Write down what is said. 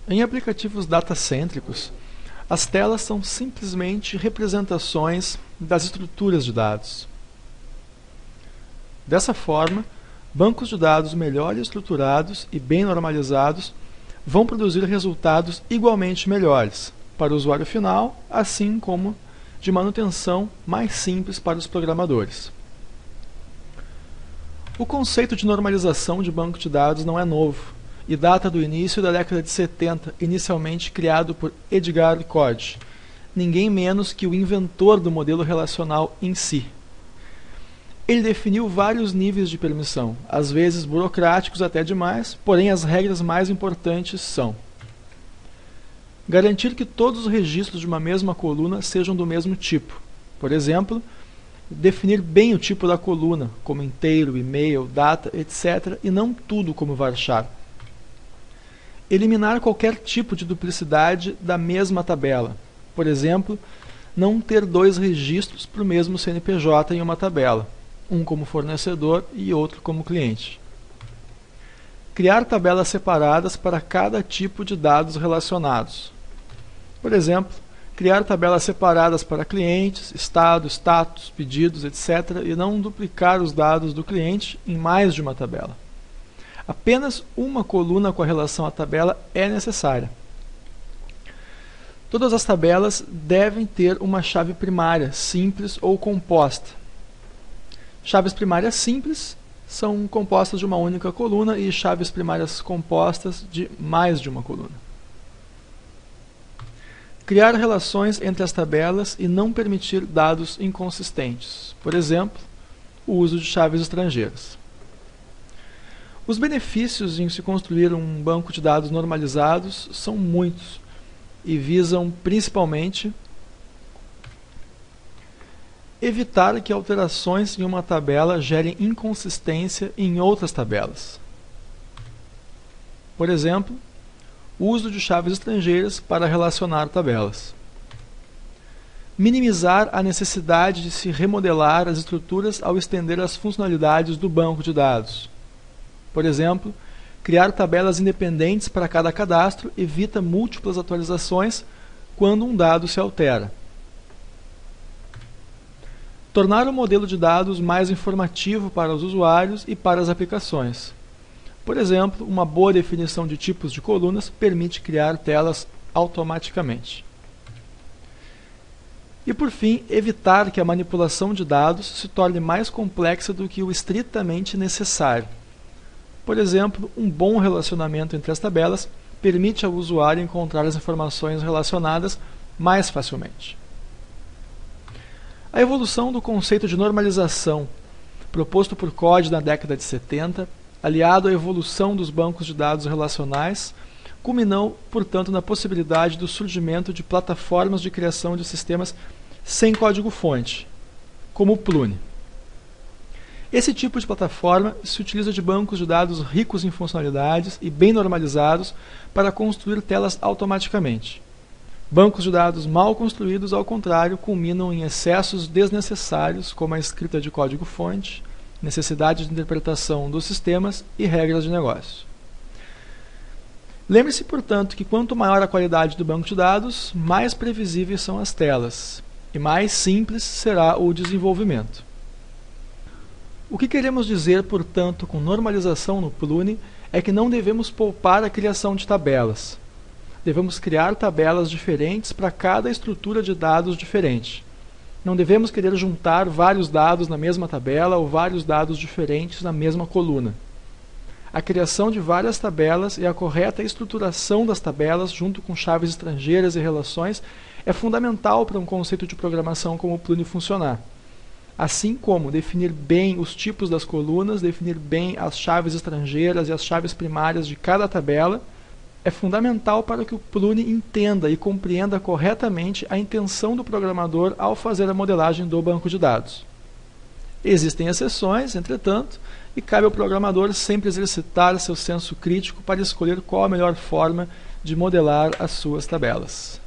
Em aplicativos datacêntricos, as telas são simplesmente representações das estruturas de dados. Dessa forma, bancos de dados melhor estruturados e bem normalizados vão produzir resultados igualmente melhores para o usuário final, assim como de manutenção mais simples para os programadores. O conceito de normalização de banco de dados não é novo e data do início da década de 70, inicialmente criado por Edgar Code, ninguém menos que o inventor do modelo relacional em si. Ele definiu vários níveis de permissão, às vezes burocráticos até demais, porém as regras mais importantes são: garantir que todos os registros de uma mesma coluna sejam do mesmo tipo. Por exemplo, definir bem o tipo da coluna, como inteiro, e-mail, data, etc., e não tudo como varchar. Eliminar qualquer tipo de duplicidade da mesma tabela. Por exemplo, não ter dois registros para o mesmo CNPJ em uma tabela, um como fornecedor e outro como cliente. Criar tabelas separadas para cada tipo de dados relacionados. Por exemplo, criar tabelas separadas para clientes, estado, status, pedidos, etc., e não duplicar os dados do cliente em mais de uma tabela. Apenas uma coluna com a relação à tabela é necessária. Todas as tabelas devem ter uma chave primária, simples ou composta. Chaves primárias simples são compostas de uma única coluna e chaves primárias compostas de mais de uma coluna. Criar relações entre as tabelas e não permitir dados inconsistentes. Por exemplo, o uso de chaves estrangeiras. Os benefícios em se construir um banco de dados normalizados são muitos e visam principalmente evitar que alterações em uma tabela gerem inconsistência em outras tabelas. Por exemplo, o uso de chaves estrangeiras para relacionar tabelas. Minimizar a necessidade de se remodelar as estruturas ao estender as funcionalidades do banco de dados. Por exemplo, criar tabelas independentes para cada cadastro evita múltiplas atualizações quando um dado se altera. Tornar o modelo de dados mais informativo para os usuários e para as aplicações. Por exemplo, uma boa definição de tipos de colunas permite criar telas automaticamente. E, por fim, evitar que a manipulação de dados se torne mais complexa do que o estritamente necessário. Por exemplo, um bom relacionamento entre as tabelas permite ao usuário encontrar as informações relacionadas mais facilmente. A evolução do conceito de normalização, proposto por Code na década de 70, aliado à evolução dos bancos de dados relacionais, culminou, portanto, na possibilidade do surgimento de plataformas de criação de sistemas sem código-fonte, como o Plune. Esse tipo de plataforma se utiliza de bancos de dados ricos em funcionalidades e bem normalizados para construir telas automaticamente. Bancos de dados mal construídos, ao contrário, culminam em excessos desnecessários, como a escrita de código-fonte, necessidade de interpretação dos sistemas e regras de negócio. Lembre-se, portanto, que quanto maior a qualidade do banco de dados, mais previsíveis são as telas, e mais simples será o desenvolvimento. O que queremos dizer, portanto, com normalização no Plune é que não devemos poupar a criação de tabelas. Devemos criar tabelas diferentes para cada estrutura de dados diferente. Não devemos querer juntar vários dados na mesma tabela ou vários dados diferentes na mesma coluna. A criação de várias tabelas e a correta estruturação das tabelas, junto com chaves estrangeiras e relações, é fundamental para um conceito de programação como o Plune funcionar. Assim como definir bem os tipos das colunas, definir bem as chaves estrangeiras e as chaves primárias de cada tabela, é fundamental para que o Plune entenda e compreenda corretamente a intenção do programador ao fazer a modelagem do banco de dados. Existem exceções, entretanto, e cabe ao programador sempre exercitar seu senso crítico para escolher qual a melhor forma de modelar as suas tabelas.